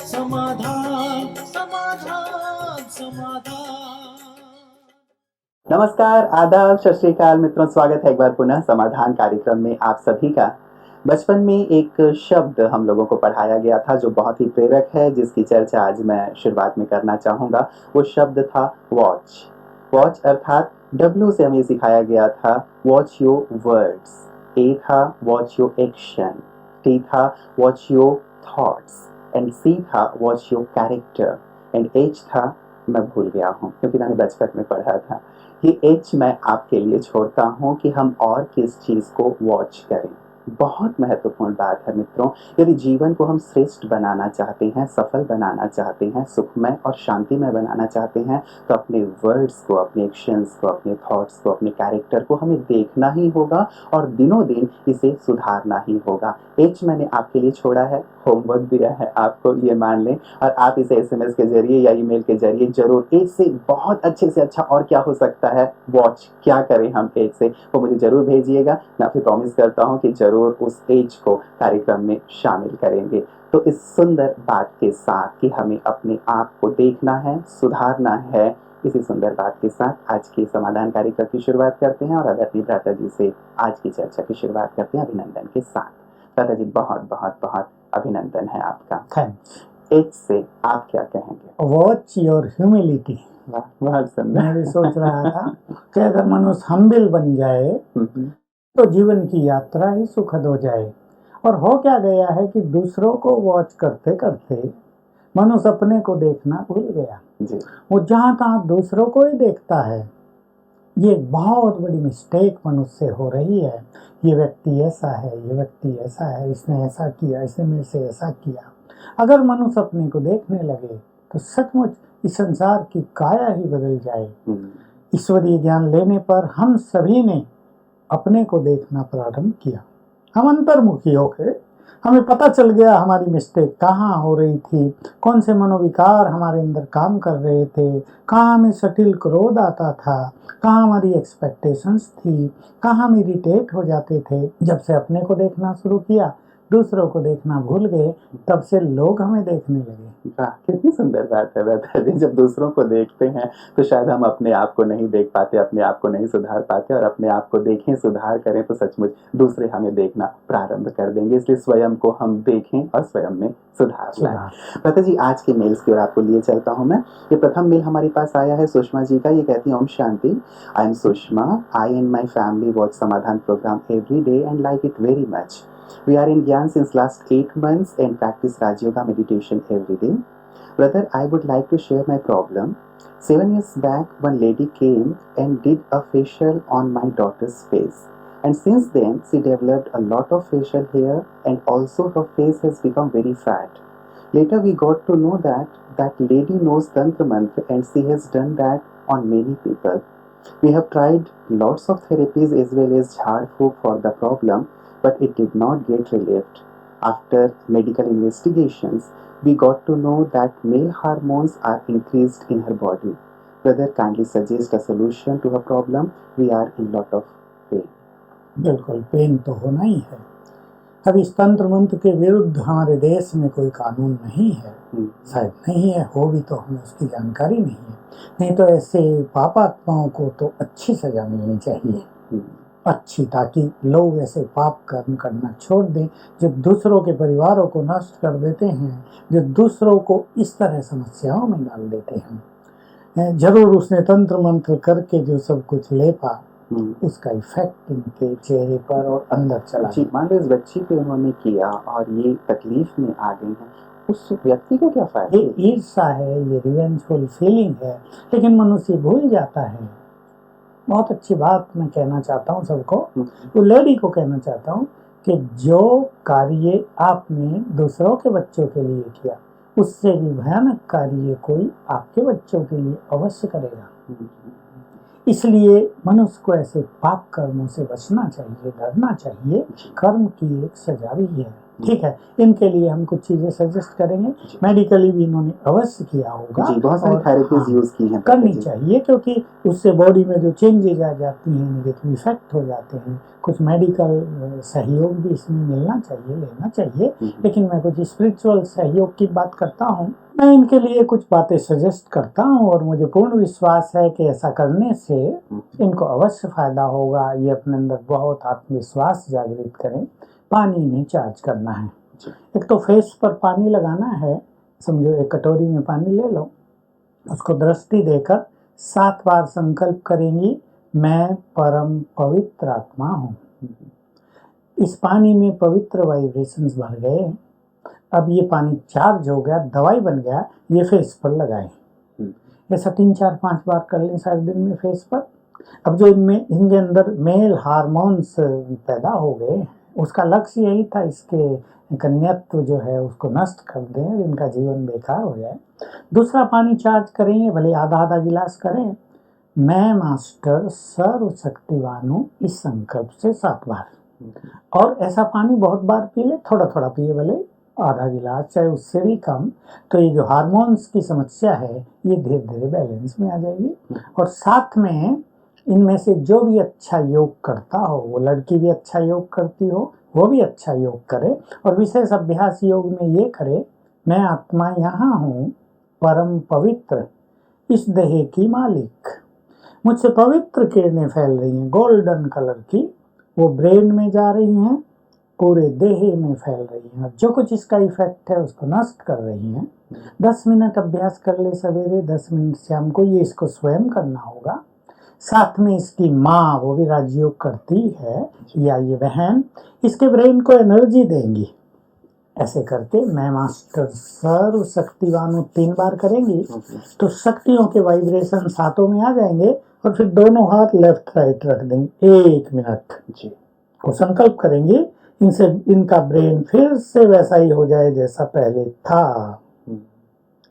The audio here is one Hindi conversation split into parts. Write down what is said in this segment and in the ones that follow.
समाधान समाधान समाधान। नमस्कार, आदाब, सत श्री अकाल मित्रों, स्वागत है एक बार पुनः समाधान कार्यक्रम में आप सभी का। बचपन में एक शब्द हम लोगों को पढ़ाया गया था जो बहुत ही प्रेरक है, जिसकी चर्चा आज मैं शुरुआत में करना चाहूँगा। वो शब्द था वॉच। वॉच अर्थात W से हमें सिखाया गया था वॉच योर वर्ड्स, A था वॉच योर एक्शन, T था watch your thoughts and C था watch your character and H था, मैं भूल गया हूँ क्योंकि मैंने बचपन में पढ़ा था। ये H मैं आपके लिए छोड़ता हूँ कि हम और किस चीज़ को वॉच करें। बहुत महत्वपूर्ण बात है मित्रों। यदि जीवन को हम श्रेष्ठ बनाना चाहते हैं, सफल बनाना चाहते हैं, सुखमय और शांतिमय बनाना चाहते हैं, तो अपने वर्ड्स को, अपने एक्शंस को, अपने थॉट्स को, अपने कैरेक्टर को हमें देखना ही होगा और दिनों दिन इसे सुधारना ही होगा। H मैंने आपके लिए छोड़ा है, होमवर्क दिया है आपको, ये मान लें, और आप इसे SMS के जरिए या ईमेल के जरिए जरूर H से बहुत अच्छे से अच्छा और क्या हो सकता है, वॉच क्या करें हम H से, वो मुझे जरूर भेजिएगा। मैं आपसे प्रॉमिस करता हूँ कि जरूर उस H को कार्यक्रम में शामिल करेंगे। तो इस सुंदर बात के साथ कि हमें अपने आप को देखना है, सुधारना है, इसी सुंदर बात के साथ आज की समाधान कार्यक्रम की शुरुआत करते हैं और आदरणीय भ्राता जी से आज की चर्चा की शुरुआत करते हैं अभिनंदन के साथ। भ्राता जी, बहुत बहुत बहुत अभिनंदन है आपका। थैंक्स। H से आप क्या कहेंगे? Watch your humility. बहुत सुंदर। मैं भी सोच रहा था कि अगर मनुष्य हम्बिल बन जाए तो जीवन की यात्रा ही सुखद हो जाए। और हो क्या गया है कि दूसरों को वॉच करते करते मनुष्य अपने को देखना भूल गया जी। वो जहाँ तहाँ दूसरों को ही देखता है। ये बहुत बड़ी मिस्टेक मनुष्य से हो रही है। ये व्यक्ति ऐसा है, ये व्यक्ति ऐसा है, इसने ऐसा किया, इसने मेरे से ऐसा किया। अगर मनुष्य अपने को देखने लगे तो सचमुच इस संसार की काया ही बदल जाए। ईश्वरीय ज्ञान लेने पर हम सभी ने अपने को देखना प्रारंभ किया। हम अंतर्मुखी हो गए, हमें पता चल गया हमारी मिस्टेक कहाँ हो रही थी, कौन से मनोविकार हमारे अंदर काम कर रहे थे, कहाँ हमें सटिल क्रोध आता था, कहाँ हमारी एक्सपेक्टेशंस थी, कहाँ हम इरिटेट हो जाते थे। जब से अपने को देखना शुरू किया, दूसरों को देखना भूल गए, तब से लोग हमें देखने लगे। वाह, कितनी सुंदर बात है भ्राता जी। जब दूसरों को देखते हैं तो शायद हम अपने आप को नहीं देख पाते, अपने आप को नहीं सुधार पाते, और अपने आप को देखें, सुधार करें तो सचमुच दूसरे हमें देखना प्रारंभ कर देंगे। इसलिए स्वयं को हम देखें और स्वयं में सुधार लाएं। भ्राता जी, आज के मेल्स की ओर आपको लिए चलता हूँ मैं। ये प्रथम मेल हमारे पास आया है सुषमा जी का। ये कहती है, Om Shanti, I am Sushma, I and my family watch Samadhan program every day and like it very much. We are in Gyan since last 8 months and practice Raj Yoga meditation every day. Brother, I would like to share my problem. 7 years back, one lady came and did a facial on my daughter's face. And since then, she developed a lot of facial hair and also her face has become very fat. Later, we got to know that that lady knows Tantra Mantra and she has done that on many people. We have tried lots of therapies as well as Jhad Phuk for the problem, but it did not get relieved. After medical investigations, we got to know that male hormones are increased in her body. Brother, kindly suggest a solution to her problem. We are in lot of pain. बिल्कुल, पेन तो होना ही है। अब इस तंत्र मंत्र के विरुद्ध हमारे देश में कोई कानून नहीं है, शायद नहीं है, हो भी तो हमें उसकी जानकारी नहीं है। नहीं तो ऐसे पापात्माओं को तो अच्छी सजा मिलनी चाहिए, अच्छी, ताकि लोग ऐसे पाप कर्म करना छोड़ दें जो दूसरों के परिवारों को नष्ट कर देते हैं, जो दूसरों को इस तरह समस्याओं में डाल देते हैं। जरूर उसने तंत्र मंत्र करके जो सब कुछ ले पा, उसका इफेक्ट इनके चेहरे पर और अंदर चला। मान लो इस बच्ची पे उन्होंने किया और ये तकलीफ में आ गई है, उस व्यक्ति को क्या फायदा? ये ईर्षा है, ये रिवेंजफुल फीलिंग है, लेकिन मनुष्य भूल जाता है। बहुत अच्छी बात मैं कहना चाहता हूँ सबको, तो लेडी को कहना चाहता हूँ कि जो कार्य आपने दूसरों के बच्चों के लिए किया, उससे भी भयानक कार्य कोई आपके बच्चों के लिए अवश्य करेगा। इसलिए मनुष्य को ऐसे पाप कर्मों से बचना चाहिए, डरना चाहिए। कर्म की एक सजा भी है। ठीक है, इनके लिए हम कुछ चीजें सजेस्ट करेंगे। मेडिकली भी इन्होंने अवश्य किया होगा जी, बहुत सारी और थेरेपीज हाँ, यूज की हैं करनी जी। चाहिए, क्योंकि उससे बॉडी में जो चेंजेज आ जाती हैं, नेगेटिव इफेक्ट हो जाते हैं। कुछ मेडिकल सहयोग भी इसमें मिलना चाहिए, लेना चाहिए, लेकिन मैं कुछ स्पिरिचुअल सहयोग की बात करता हूँ। मैं इनके लिए कुछ बातें सजेस्ट करता हूँ और मुझे पूर्ण विश्वास है कि ऐसा करने से इनको अवश्य फायदा होगा। ये अपने अंदर बहुत आत्मविश्वास जागृत करें। पानी नहीं चार्ज करना है। एक तो फेस पर पानी लगाना है, समझो एक कटोरी में पानी ले लो, उसको दृष्टि देकर 7 बार संकल्प करेंगी, मैं परम पवित्र आत्मा हूँ। इस पानी में पवित्र वाइब्रेशंस भर गए। अब ये पानी चार्ज हो गया, दवाई बन गया, ये फेस पर लगाएं। ऐसा 3, 4, 5 बार कर लें सारे दिन में फेस पर। अब जो इनमें इनके अंदर मेल हार्मोन्स पैदा हो गए, उसका लक्ष्य यही था, इसके कन्यत्व जो है उसको नष्ट कर दें, इनका जीवन बेकार हो जाए। दूसरा पानी चार्ज करेंगे, भले आधा आधा गिलास करें, मैं मास्टर सर्वशक्तिवान हूँ, इस संकल्प से 7 बार। और ऐसा पानी बहुत बार पी ले, थोड़ा थोड़ा पिए, भले आधा गिलास चाहे उससे भी कम। तो ये जो हार्मोन्स की समस्या है ये धीरे धीरे बैलेंस में आ जाएगी। और साथ में इनमें से जो भी अच्छा योग करता हो, वो लड़की भी अच्छा योग करती हो, वो भी अच्छा योग करे और विशेष अभ्यास योग में ये करे, मैं आत्मा यहाँ हूँ, परम पवित्र, इस देह की मालिक। मुझसे पवित्र किरणें फैल रही हैं, गोल्डन कलर की, वो ब्रेन में जा रही हैं, पूरे देह में फैल रही हैं, जो कुछ इसका इफेक्ट है उसको नष्ट कर रही हैं। 10 मिनट अभ्यास कर ले सवेरे, 10 मिनट शाम को, ये इसको स्वयं करना होगा। साथ में इसकी माँ, वो भी राजयोग करती है, या ये बहन, इसके ब्रेन को एनर्जी देंगी। ऐसे करके मैं मास्टर सर्व शक्तिवान हूँ 3 बार करेंगी तो शक्तियों के वाइब्रेशन हाथों में आ जाएंगे। और फिर दोनों हाथ लेफ्ट राइट रख देंगे, 1 मिनट जी को संकल्प करेंगे, इनसे इनका ब्रेन फिर से वैसा ही हो जाए जैसा पहले था।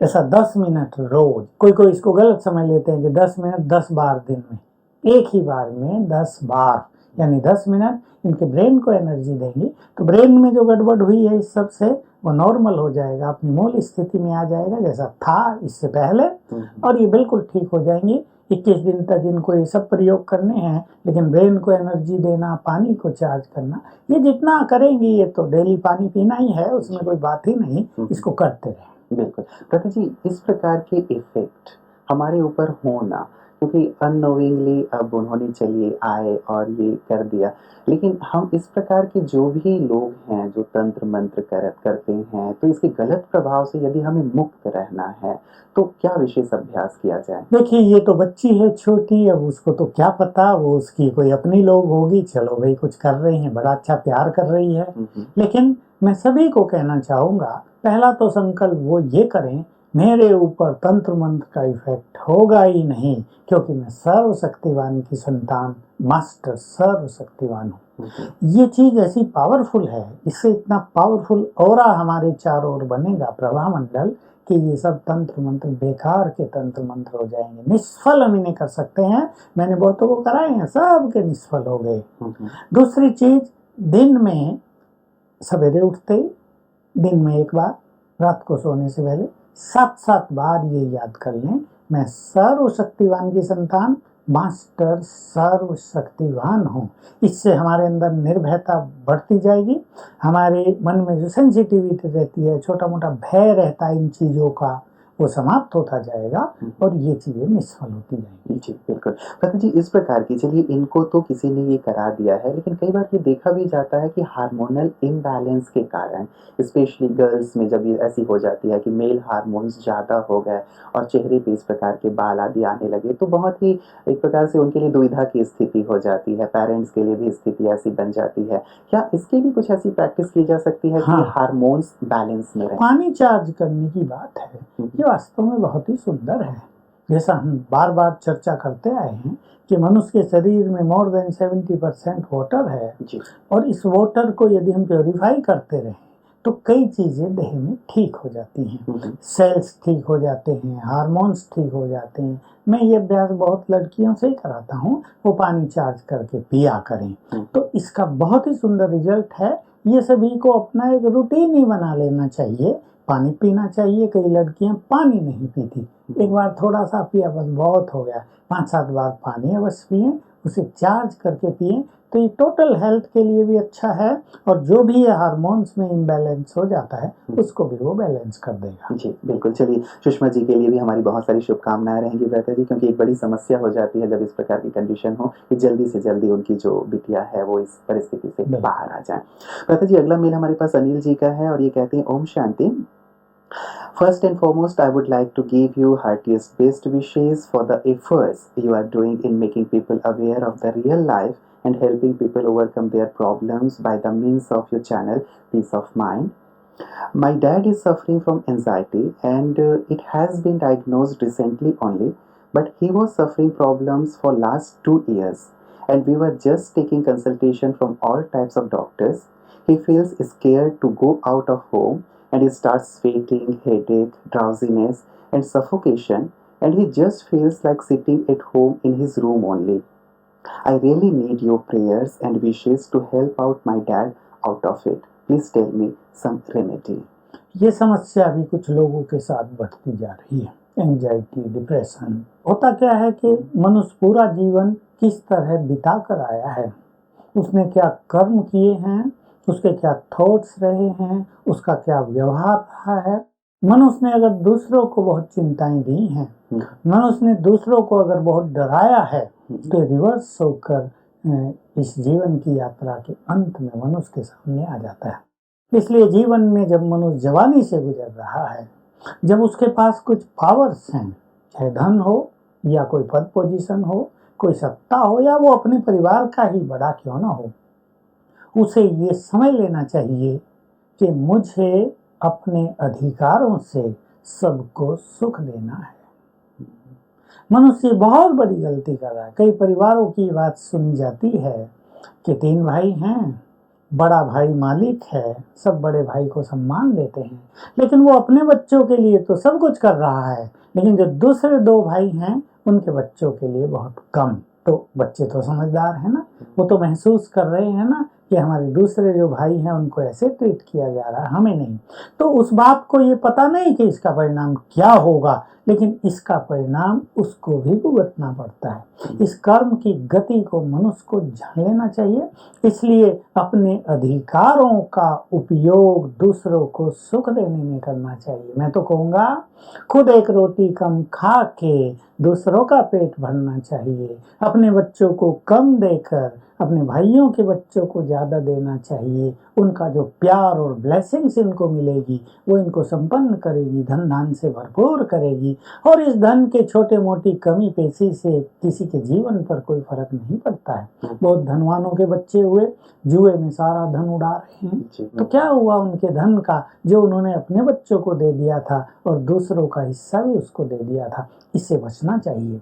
ऐसा 10 मिनट रोज। कोई कोई इसको गलत समझ लेते हैं कि 10 मिनट 10 बार दिन में, एक ही बार में 10 बार, यानी 10 मिनट इनके ब्रेन को एनर्जी देंगी तो ब्रेन में जो गड़बड़ हुई है इस सब से वो नॉर्मल हो जाएगा, अपनी मूल स्थिति में आ जाएगा जैसा था इससे पहले, और ये बिल्कुल ठीक हो जाएंगी। 21 दिन तक इनको ये सब प्रयोग करने हैं, लेकिन ब्रेन को एनर्जी देना, पानी को चार्ज करना, ये जितना करेंगी, ये तो डेली पानी पीना ही है, उसमें कोई बात ही नहीं, इसको करते रहें। बिल्कुल प्रति जी, इस प्रकार के इफेक्ट हमारे ऊपर होना, क्योंकि अननोइंगली अब उन्होंने चलिए आए और ये कर दिया, लेकिन हम इस प्रकार के जो भी लोग हैं जो तंत्र मंत्र करते हैं, तो इसके गलत प्रभाव से यदि हमें मुक्त रहना है तो क्या विशेष अभ्यास किया जाए? देखिए, ये तो बच्ची है छोटी, अब उसको तो क्या पता, वो उसकी कोई अपनी लोग होगी, चलो भाई कुछ कर रही है, बड़ा अच्छा प्यार कर रही है। लेकिन मैं सभी को कहना चाहूंगा, पहला तो संकल्प वो ये करें, मेरे ऊपर तंत्र मंत्र का इफेक्ट होगा ही नहीं, क्योंकि मैं सर्वशक्तिवान की संतान, मास्टर सर्वशक्तिवान हूँ। ये चीज ऐसी पावरफुल है, इससे इतना पावरफुल ऑरा हमारे चारों ओर बनेगा, प्रभा मंडल, कि ये सब तंत्र मंत्र बेकार के तंत्र मंत्र हो जाएंगे, निष्फल हम इन्हें कर सकते हैं। मैंने बहुतों को कराए हैं, सब के निष्फल हो गए। दूसरी चीज, दिन में सवेरे उठते ही दिन में 1 बार, रात को सोने से पहले 7-7 बार ये याद कर लें, मैं सर्वशक्तिवान की संतान, मास्टर सर्वशक्तिवान हूँ। इससे हमारे अंदर निर्भयता बढ़ती जाएगी, हमारे मन में जो सेंसिटिविटी रहती है, छोटा मोटा भय रहता है इन चीज़ों का, वो समाप्त होता जाएगा और ये चीज़ें निष्फल होती जाएंगी। जी बिल्कुल प्रति जी, इस प्रकार की, चलिए इनको तो किसी ने ये करा दिया है, लेकिन कई बार ये देखा भी जाता है कि हार्मोनल इम्बैलेंस के कारण, स्पेशली गर्ल्स में जब ये ऐसी हो जाती है कि मेल हार्मोन्स ज़्यादा हो गए और चेहरे पे इस प्रकार के बाल आदि आने लगे, तो बहुत ही एक प्रकार से उनके लिए दुविधा की स्थिति हो जाती है, पेरेंट्स के लिए भी स्थिति ऐसी बन जाती है। क्या इसके लिए कुछ ऐसी प्रैक्टिस की जा सकती है कि हार्मोन्स बैलेंस में रहे? पानी चार्ज करने की बात है, ये वास्तव में बहुत ही सुंदर है। जैसा हम बार बार चर्चा करते आए हैं कि मनुष्य के शरीर में मोर देन 70% वाटर है जी। और इस वाटर को यदि हम प्योरीफाई करते रहें तो कई चीज़ें देह में ठीक हो जाती हैं, सेल्स ठीक हो जाते हैं, हार्मोन्स ठीक हो जाते हैं। मैं ये अभ्यास बहुत लड़कियों से ही कराता हूँ, वो पानी चार्ज करके पिया करें, तो इसका बहुत ही सुंदर रिजल्ट है। ये सभी को अपना एक रूटीन ही बना लेना चाहिए। पानी पीना चाहिए। कई लड़कियां पानी नहीं पीती, एक बार थोड़ा सा पिया बस बहुत हो गया। 5-7 बार पानी अवश्य पिए, उसे चार्ज करके पिए, तो ये टोटल हेल्थ के लिए भी अच्छा है। और जो भी ये हार्मोन्स में इम्बैलेंस हो जाता है उसको भी वो बैलेंस कर देगा। जी बिल्कुल। चलिए, सुषमा जी के लिए भी हमारी बहुत सारी शुभकामनाएं रहेंगी भ्राता जी, क्योंकि एक बड़ी समस्या हो जाती है जब इस प्रकार की कंडीशन हो कि जल्दी से जल्दी उनकी जो बिटिया है वो इस परिस्थिति से बाहर आ जाए। भ्राता जी, अगला मेल हमारे पास अनिल जी का है और ये कहते हैं, Om Shanti. First and foremost, I would like to give you heartiest best wishes for the efforts you are doing in making people aware of the real life and helping people overcome their problems by the means of your channel, Peace of Mind. My dad is suffering from anxiety and it has been diagnosed recently only, but he was suffering problems for last 2 years and we were just taking consultation from all types of doctors. He feels scared to go out of home and he starts sweating, headache, drowsiness and suffocation, and he just feels like sitting at home in his room only. I really need your prayers and wishes to help out my dad out of it. Please tell me some remedy. ये समस्या भी कुछ लोगों के साथ बढ़ती जा रही है। Anxiety, depression. होता क्या है कि मनुष्य पूरा जीवन किस तरह बिता कर आया है, उसने क्या कर्म किए हैं, उसके क्या थॉट्स रहे हैं, उसका क्या व्यवहार रहा है। मनुष्य ने अगर दूसरों को बहुत चिंताएं दी हैं, मनुष्य ने दूसरों को अगर बहुत डराया है, तो रिवर्स होकर इस जीवन की यात्रा के अंत में मनुष्य के सामने आ जाता है। इसलिए जीवन में जब मनुष्य जवानी से गुजर रहा है, जब उसके पास कुछ पावर्स हैं, चाहे धन हो या कोई पद पोजीशन हो, कोई सत्ता हो या वो अपने परिवार का ही बड़ा क्यों ना हो, उसे ये समझ लेना चाहिए कि मुझे अपने अधिकारों से सबको सुख देना है। मनुष्य बहुत बड़ी गलती कर रहा है। कई परिवारों की बात सुनी जाती है कि 3 भाई हैं, बड़ा भाई मालिक है, सब बड़े भाई को सम्मान देते हैं, लेकिन वो अपने बच्चों के लिए तो सब कुछ कर रहा है, लेकिन जो दूसरे 2 भाई हैं उनके बच्चों के लिए बहुत कम। तो बच्चे तो समझदार हैं ना, वो तो महसूस कर रहे हैं ना कि हमारे दूसरे जो भाई हैं उनको ऐसे ट्रीट किया जा रहा है, हमें नहीं। तो उस बात को ये पता नहीं कि इसका परिणाम क्या होगा, लेकिन इसका परिणाम उसको भी भुगतना पड़ता है। इस कर्म की गति को मनुष्य को जान लेना चाहिए। इसलिए अपने अधिकारों का उपयोग दूसरों को सुख देने में करना चाहिए। मैं तो कहूँगा खुद एक रोटी कम खा के दूसरों का पेट भरना चाहिए। अपने बच्चों को कम देकर अपने भाइयों के बच्चों को ज़्यादा देना चाहिए। उनका जो प्यार और ब्लेसिंग्स इनको मिलेगी वो इनको संपन्न करेगी, धन धान से भरपूर करेगी। और इस धन के छोटे मोटी कमी पेशी से किसी के जीवन पर कोई फर्क नहीं पड़ता है। बहुत धनवानों के बच्चे हुए, जुए में सारा धन उड़ा रहे हैं, तो क्या हुआ उनके धन का जो उन्होंने अपने बच्चों को दे दिया था और दूसरों का हिस्सा भी उसको दे दिया था। इससे बचना चाहिए।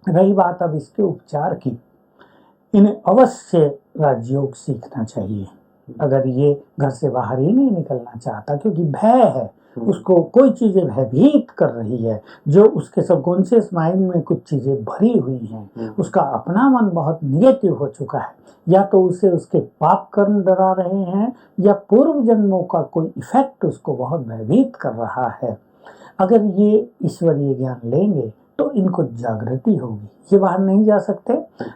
रही बात अब इसके उपचार की, इन्हें अवश्य राजयोग सीखना चाहिए। अगर ये घर से बाहर ही नहीं निकलना चाहता क्योंकि भय है, उसको कोई चीजें भयभीत कर रही है, जो उसके सबकॉन्शियस माइंड में कुछ चीजें भरी हुई हैं, उसका अपना मन बहुत निगेटिव हो चुका है, या तो उसे उसके पाप कर्म डरा रहे हैं या पूर्व जन्मों का कोई इफेक्ट उसको बहुत भयभीत कर रहा है। अगर ये ईश्वरीय ज्ञान लेंगे तो इनको जागृति होगी। ये बाहर नहीं जा सकते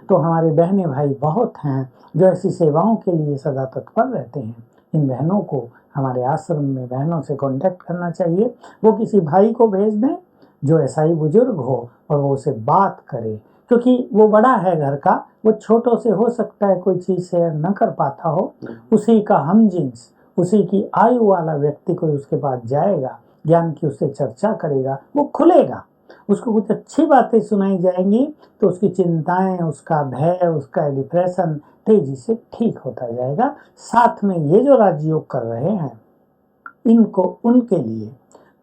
तो हमारे बहनें भाई बहुत हैं जो ऐसी सेवाओं के लिए सदा तत्पर रहते हैं। इन बहनों को हमारे आश्रम में बहनों से कांटेक्ट करना चाहिए। वो किसी भाई को भेज दें जो ऐसा ही बुजुर्ग हो और वो उसे बात करे, क्योंकि वो बड़ा है घर का, वो छोटों से हो सकता है कोई चीज़ शेयर न कर पाता हो। उसी का हमजिन्स, उसी की आयु वाला व्यक्ति कोई उसके पास जाएगा, ज्ञान की उससे चर्चा करेगा, वो खुलेगा, उसको कुछ अच्छी बातें सुनाई जाएंगी तो उसकी चिंताएं, उसका भय, उसका डिप्रेशन तेजी से ठीक होता जाएगा। साथ में ये जो राजयोग कर रहे हैं इनको उनके लिए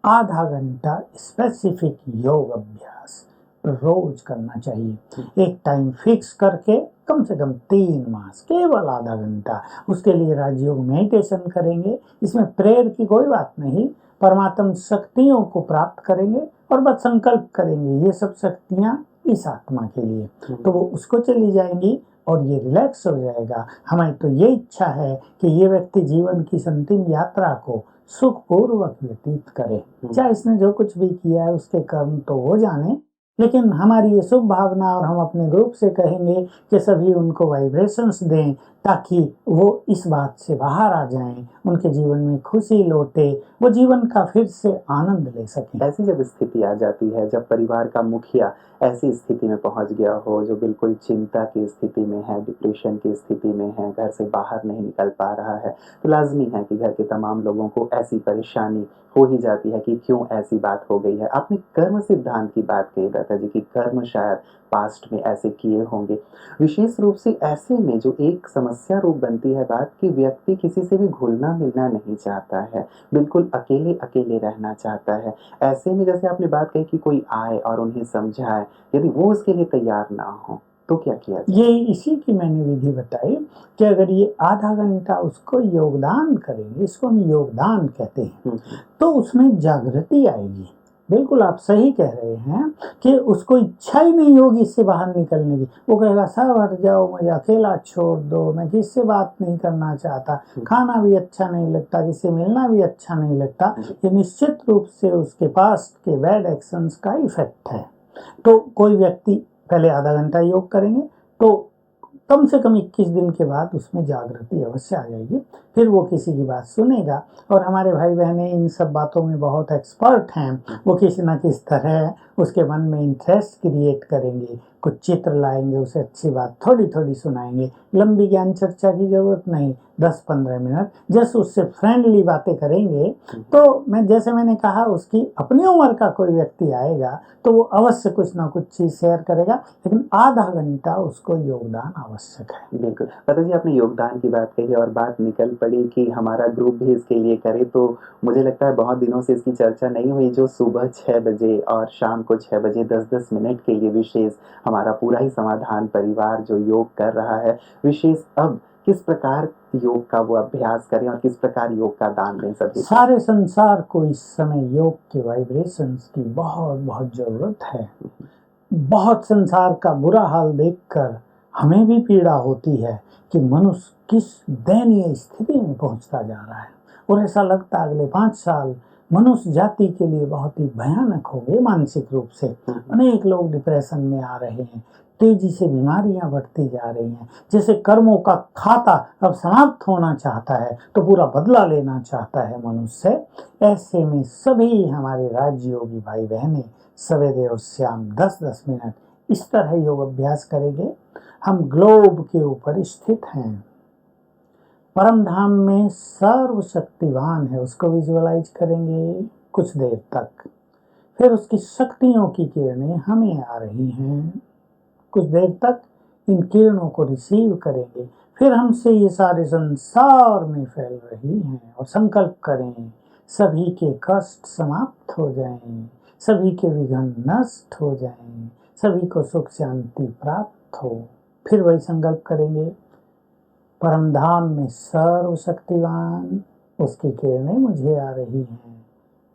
आधा घंटा स्पेसिफिक योग अभ्यास रोज करना चाहिए। एक टाइम फिक्स करके कम से कम 3 मास केवल आधा घंटा उसके लिए राजयोग मेडिटेशन करेंगे। इसमें प्रेयर की कोई बात नहीं, परमात्म शक्तियों को प्राप्त करेंगे और बस संकल्प करेंगे ये सब शक्तियाँ इस आत्मा के लिए, तो वो उसको चली जाएंगी और ये रिलैक्स हो जाएगा। हमारी तो ये इच्छा है कि ये व्यक्ति जीवन की इस अंतिम यात्रा को सुखपूर्वक व्यतीत करे। चाहे इसने जो कुछ भी किया है उसके कर्म तो वो जाने, लेकिन हमारी ये शुभ भावना, और हम अपने ग्रुप से कहेंगे कि सभी उनको वाइब्रेशंस दें ताकि वो इस बात से बाहर आ जाएं, उनके जीवन में खुशी लौटे, वो जीवन का फिर से आनंद ले सकें। ऐसी जब स्थिति आ जाती है, जब परिवार का मुखिया ऐसी स्थिति में पहुंच गया हो जो बिल्कुल चिंता की स्थिति में है, डिप्रेशन की स्थिति में है, घर से बाहर नहीं निकल पा रहा है, तो लाजमी है कि घर के तमाम लोगों को ऐसी परेशानी हो ही जाती है कि क्यों ऐसी बात हो गई है। आपने कर्म सिद्धांत की बात कही दादा जी कि कर्म शायद पास्ट में ऐसे किए होंगे। विशेष रूप से ऐसे में जो एक समस्या रूप बनती है बात कि व्यक्ति किसी से भी घुलना मिलना नहीं चाहता है, बिल्कुल अकेले अकेले रहना चाहता है। ऐसे में जैसे आपने बात कही कि कोई आए और उन्हें समझाए, यदि वो उसके लिए तैयार ना हो तो क्या किया जाए? ये इसी की मैंने विधि बताई कि अगर ये आधा घंटा उसको योगदान करेंगे, इसको हम योगदान कहते हैं, तो उसमें जागृति आएगी। बिल्कुल आप सही कह रहे हैं कि उसको इच्छा ही नहीं होगी इससे बाहर निकलने की। वो कहेगा सब हट जाओ, मुझे अकेला छोड़ दो, मैं किससे बात नहीं करना चाहता, खाना भी अच्छा नहीं लगता, किससे मिलना भी अच्छा नहीं लगता। ये निश्चित रूप से उसके पास के बैड एक्शंस का इफेक्ट है। तो कोई व्यक्ति पहले आधा घंटा योग करेंगे तो कम से कम 21 दिन के बाद उसमें जागृति अवश्य आ जाएगी। फिर वो किसी की बात सुनेगा, और हमारे भाई बहनें इन सब बातों में बहुत एक्सपर्ट हैं। वो किसी न किसी तरह उसके मन में इंटरेस्ट क्रिएट करेंगे, कुछ चित्र लाएंगे, उसे अच्छी बात थोड़ी थोड़ी सुनाएंगे। लंबी ज्ञान चर्चा की जरूरत नहीं, 10-15 मिनट जस्ट उससे फ्रेंडली बातें करेंगे। तो जैसे मैंने कहा, उसकी अपनी उम्र का कोई व्यक्ति आएगा तो वो अवश्य कुछ ना कुछ चीज़ शेयर करेगा, लेकिन आधा घंटा उसको योगदान आवश्यक है। बिल्कुल दादा जी, आपने योगदान की बात कही और बात निकल पड़ी कि हमारा ग्रुप भी इसके लिए करे, तो मुझे लगता है बहुत दिनों से इसकी चर्चा नहीं हुई। जो सुबह 6 बजे और शाम को 6 बजे 10-10 मिनट के लिए विशेष हमारा पूरा ही समाधान परिवार जो योग कर रहा है, विशेष अब किस प्रकार योग का वो अभ्यास करें और किस प्रकार योग का दान दें सभी? सारे संसार को इस समय योग के वाइब्रेशंस की बहुत बहुत जरूरत है। बहुत संसार का बुरा हाल देखकर हमें भी पीड़ा होती है कि मनुष्य किस दयनीय स्थिति में पहुंचता जा रहा है, और ऐसा लगता है अगले 5 साल मनुष्य जाति के लिए बहुत ही भयानक होंगे मानसिक रूप से। अनेक लोग डिप्रेशन में आ रहे हैं, तेजी से बीमारियां बढ़ती जा रही हैं। जैसे कर्मों का खाता अब समाप्त होना चाहता है तो पूरा बदला लेना चाहता है मनुष्य। ऐसे में सभी हमारे राजयोगी भाई बहनें सवेरे और शाम 10-10 मिनट इस तरह योग अभ्यास करेंगे। हम ग्लोब के ऊपर स्थित हैं, परम धाम में सर्वशक्तिवान है, उसको विजुअलाइज करेंगे कुछ देर तक। फिर उसकी शक्तियों की किरणें हमें आ रही हैं, कुछ देर तक इन किरणों को रिसीव करेंगे। फिर हमसे ये सारे संसार में फैल रही हैं, और संकल्प करें सभी के कष्ट समाप्त हो जाएं, सभी के विघ्न नष्ट हो जाएं, सभी को सुख शांति प्राप्त हो। फिर वही संकल्प करेंगे, परम धाम में सर्वशक्तिवान, उसकी किरणें मुझे आ रही हैं,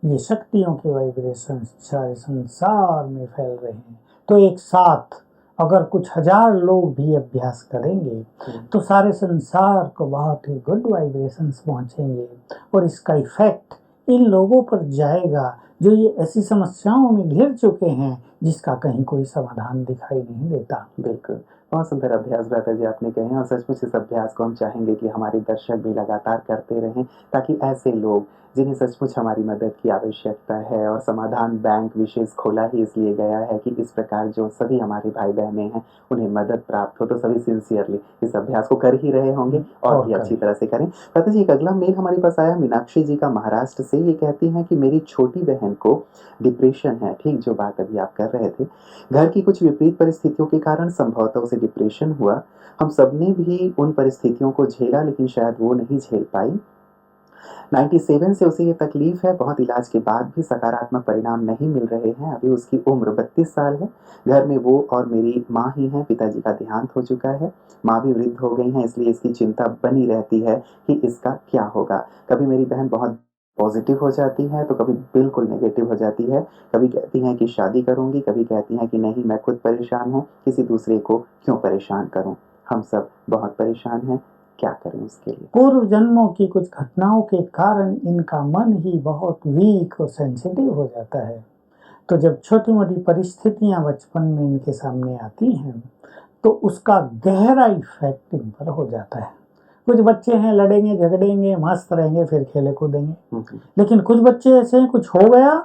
ये शक्तियों के वाइब्रेशन सारे संसार में फैल रहे हैं। तो एक साथ अगर कुछ 1000 लोग भी अभ्यास करेंगे तो सारे संसार को बहुत ही गुड वाइब्रेशंस पहुंचेंगे, और इसका इफेक्ट इन लोगों पर जाएगा जो ये ऐसी समस्याओं में घिर चुके हैं जिसका कहीं कोई समाधान दिखाई नहीं देता। बिल्कुल, बहुत सुंदर अभ्यास दादा जी आपने कहे हैं, और सचमुच इस अभ्यास को हम चाहेंगे कि हमारे दर्शक भी लगातार करते रहें, ताकि ऐसे लोग जिन्हें सचमुच हमारी मदद की आवश्यकता है, और समाधान बैंक विशेष खोला ही इसलिए गया है कि इस प्रकार जो सभी हमारे भाई बहनें हैं उन्हें मदद प्राप्त हो, तो सभी सिंसियरली इस अभ्यास को कर ही रहे होंगे और भी अच्छी तरह से करें। दादा जी, एक अगला मेल हमारे पास आया मीनाक्षी जी का महाराष्ट्र से। ये कहती हैं कि मेरी छोटी बहन को डिप्रेशन है, ठीक जो बात अभी आप कर रहे थे। घर की कुछ विपरीत परिस्थितियों के कारण संभवतः उसे डिप्रेशन हुआ। हम सबने भी उन परिस्थितियों को झेला, लेकिन शायद वो नहीं झेल पाई। 97 से उसे ये तकलीफ है, बहुत इलाज के बाद भी सकारात्मक परिणाम नहीं मिल रहे हैं। अभी उसकी उम्र 32 साल है। घर में वो और मेरी माँ ही हैं, पिताजी का देहांत हो चुका है, माँ भी वृद्ध हो गई हैं, इसलिए इसकी चिंता बनी रहती है कि इसका क्या होगा। कभी मेरी बहन बहुत पॉजिटिव हो जाती है तो कभी बिल्कुल नेगेटिव हो जाती है। कभी कहती हैं कि शादी करूंगी, कभी कहती हैं कि नहीं मैं खुद परेशान हूँ, किसी दूसरे को क्यों परेशान करूँ। हम सब बहुत परेशान हैं, क्या करें उसके लिए? पूर्व जन्मों की कुछ घटनाओं के कारण इनका मन ही बहुत वीक और सेंसिटिव हो जाता है। तो जब छोटी-मोटी परिस्थितियाँ बचपन में इनके सामने आती हैं, तो उसका गहरा इफ़ेक्ट इन पर हो जाता है। कुछ बच्चे हैं लड़ेंगे, झगड़ेंगे, मस्त रहेंगे, फिर खेले कूदेंगे। लेकिन कुछ बच्चे ऐसे हैं कुछ हो गया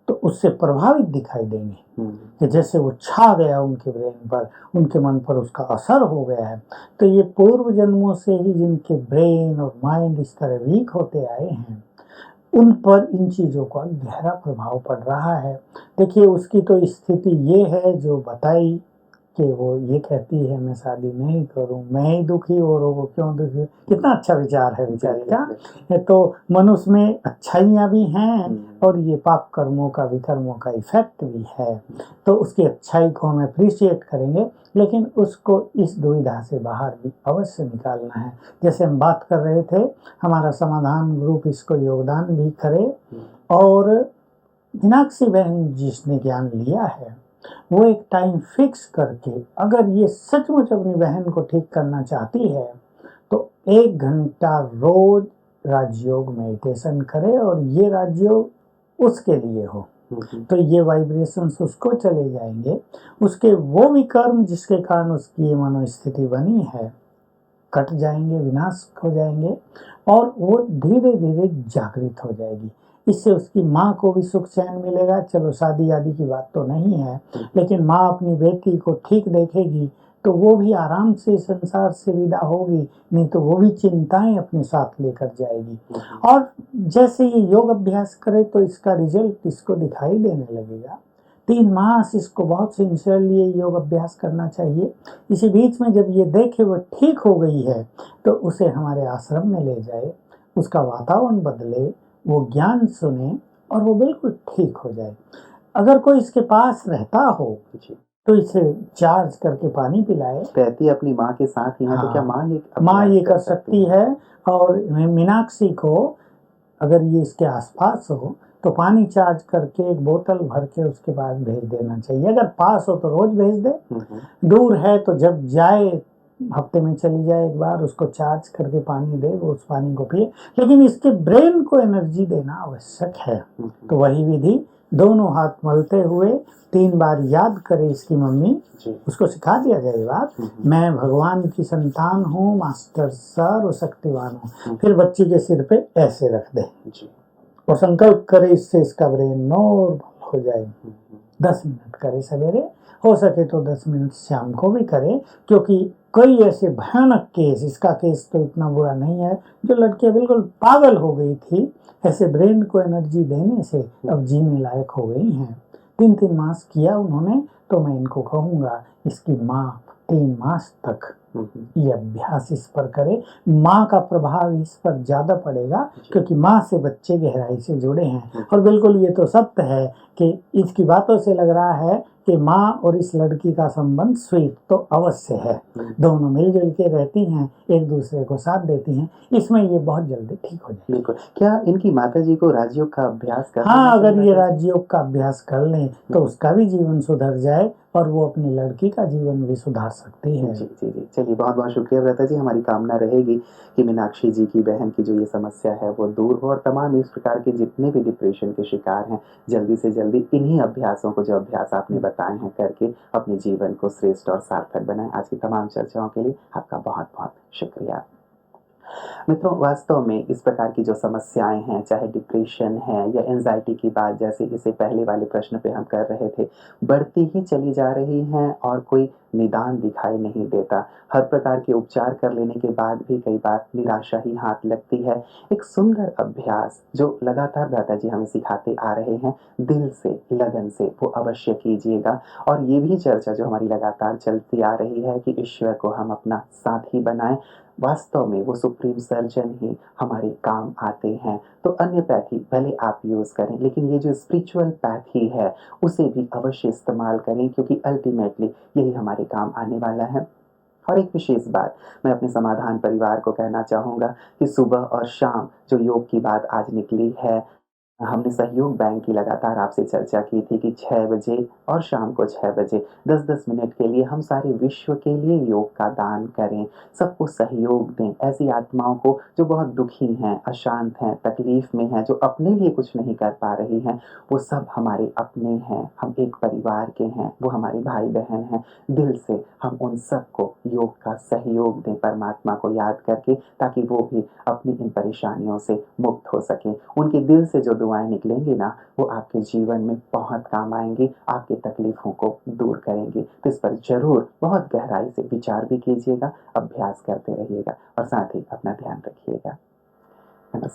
तो उससे प्रभावित दिखाई देंगे कि जैसे वो छा गया उनके ब्रेन पर, उनके मन पर उसका असर हो गया है। तो ये पूर्व जन्मों से ही जिनके ब्रेन और माइंड इस तरह वीक होते आए हैं, उन पर इन चीज़ों का गहरा प्रभाव पड़ रहा है। देखिए उसकी तो स्थिति ये है जो बताई कि वो ये कहती है मैं शादी नहीं करूं, मैं ही दुखी हो रहा हूँ, क्यों दुखी हो? कितना अच्छा विचार है बेचारी का। ये तो मनुष्य में अच्छाइयाँ भी हैं और ये पाप कर्मों का विकर्मों का इफेक्ट भी है। तो उसकी अच्छाई को हम अप्रिशिएट करेंगे, लेकिन उसको इस दुविधा से बाहर भी अवश्य निकालना है। जैसे हम बात कर रहे थे, हमारा समाधान ग्रुप इसको योगदान भी करे। और मीनाक्षी बहन जिसने ज्ञान लिया है वो एक टाइम फिक्स करके अगर ये सचमुच अपनी बहन को ठीक करना चाहती है तो 1 घंटा रोज राजयोग मेडिटेशन करे और ये राजयोग उसके लिए हो। तो ये वाइब्रेशंस उसको चले जाएंगे, उसके वो भी कर्म जिसके कारण उसकी ये मनोस्थिति बनी है कट जाएंगे, विनाश हो जाएंगे और वो धीरे धीरे जागृत हो जाएगी। इससे उसकी माँ को भी सुख चैन मिलेगा। चलो शादी आदि की बात तो नहीं है, लेकिन माँ अपनी बेटी को ठीक देखेगी तो वो भी आराम से संसार से विदा होगी, नहीं तो वो भी चिंताएं अपने साथ लेकर जाएगी। और जैसे ये योग अभ्यास करे तो इसका रिजल्ट इसको दिखाई देने लगेगा। 3 मास इसको बहुत सिंसियरली योग अभ्यास करना चाहिए। इसी बीच में जब ये देखे वो ठीक हो गई है तो उसे हमारे आश्रम में ले जाए, उसका वातावरण बदले, वो ज्ञान सुने और वो बिल्कुल ठीक हो जाए। अगर कोई इसके पास रहता हो तो इसे चार्ज करके पानी पिलाए। रहती अपनी माँ के साथ ही है तो क्या माँ ये कर सकती है। और मीनाक्षी को अगर ये इसके आसपास हो तो पानी चार्ज करके एक बोतल भर के उसके पास भेज देना चाहिए। अगर पास हो तो रोज भेज दे, दूर है तो जब जाए हफ्ते में चली जाए एक बार, उसको चार्ज करके पानी दे, वो उस पानी को पिए। लेकिन इसके ब्रेन को एनर्जी देना आवश्यक है। तो वही विधि दोनों हाथ मलते हुए 3 बार याद करे इसकी मम्मी, उसको सिखा दिया जाए ये बात, मैं भगवान की संतान हूँ, मास्टर सर्व शक्तिवान हूँ। फिर बच्ची के सिर पे ऐसे रख दे और संकल्प करे इससे इसका ब्रेन नॉर्मल हो जाए। 10 मिनट करे सवेरे, हो सके तो 10 मिनट शाम को भी करे, क्योंकि कई ऐसे भयानक केस, इसका केस तो इतना बुरा नहीं है, जो लड़कियां बिल्कुल पागल हो गई थी, ऐसे ब्रेन को एनर्जी देने से अब जीने लायक हो गई हैं। 3 मास किया उन्होंने, तो मैं इनको कहूँगा इसकी माँ 3 मास तक ये अभ्यास इस पर करे। माँ का प्रभाव इस पर ज्यादा पड़ेगा क्योंकि माँ से बच्चे गहराई से जुड़े हैं। और बिल्कुल ये तो सत्य है कि इसकी बातों से लग रहा है कि माँ और इस लड़की का संबंध स्वीट तो अवश्य है, दोनों मिलजुल के रहती हैं, एक दूसरे को साथ देती हैं, इसमें ये बहुत जल्दी ठीक हो जाए। बिल्कुल। क्या इनकी माता जी को राजयोग का अभ्यास करना? हाँ, अगर ये राजयोग का अभ्यास कर लें तो उसका भी जीवन सुधर जाए और वो अपनी लड़की का जीवन भी सुधार सकती है। जी जी जी, चलिए बहुत बहुत शुक्रिया व्रता जी। हमारी कामना रहेगी कि मीनाक्षी जी की बहन की जो ये समस्या है वो दूर हो और तमाम इस प्रकार के जितने भी डिप्रेशन के शिकार हैं जल्दी से जल्दी इन्हीं अभ्यासों को, जो अभ्यास आपने बताए हैं, करके अपने जीवन को श्रेष्ठ और सार्थक बनाएं। आज की तमाम चर्चाओं के लिए आपका बहुत बहुत शुक्रिया। मित्रों, वास्तव में इस प्रकार की जो समस्याएं हैं, चाहे डिप्रेशन है या एंजाइटी की बात, जैसे इसे पहले वाले प्रश्न पे हम कर रहे थे, बढ़ती ही चली जा रही हैं और कोई निदान दिखाई नहीं देता। हर प्रकार के उपचार कर लेने के बाद भी कई बार निराशा ही हाथ लगती है। एक सुंदर अभ्यास जो लगातार दादा जी हमें सिखाते आ रहे हैं, दिल से, लगन से वो अवश्य कीजिएगा। और ये भी चर्चा जो हमारी लगातार चलती आ रही है कि ईश्वर को हम अपना साथी बनाएं, वास्तव में वो सुप्रीम सर्जन ही हमारे काम आते हैं। तो अन्य पैथी भले आप यूज़ करें, लेकिन ये जो स्पिरिचुअल पैथी है उसे भी अवश्य इस्तेमाल करें, क्योंकि अल्टीमेटली यही हमारे काम आने वाला है। और एक विशेष बात मैं अपने समाधान परिवार को कहना चाहूँगा कि सुबह और शाम जो योग की बात आज निकली है, हमने सहयोग बैंक की लगातार आपसे चर्चा की थी कि 6 बजे और शाम को 6 बजे 10-10 मिनट के लिए हम सारे विश्व के लिए योग का दान करें, सबको सहयोग दें। ऐसी आत्माओं को जो बहुत दुखी हैं, अशांत हैं, तकलीफ़ में हैं, जो अपने लिए कुछ नहीं कर पा रही हैं, वो सब हमारे अपने हैं, हम एक परिवार के हैं, वो हमारे भाई-बहन हैं। दिल से हम उन सबको योग का सहयोग दें परमात्मा को याद करके, ताकि वो भी अपनी इन परेशानियों से मुक्त हो सकें। उनके दिल से जो दुआएँ निकलेंगी ना, वो आपके जीवन में बहुत काम आएँगी, आपकी तकलीफ़ों को दूर करेंगी। तो इस पर ज़रूर बहुत गहराई से विचार भी कीजिएगा, अभ्यास करते रहिएगा और साथ ही अपना ध्यान रखिएगा।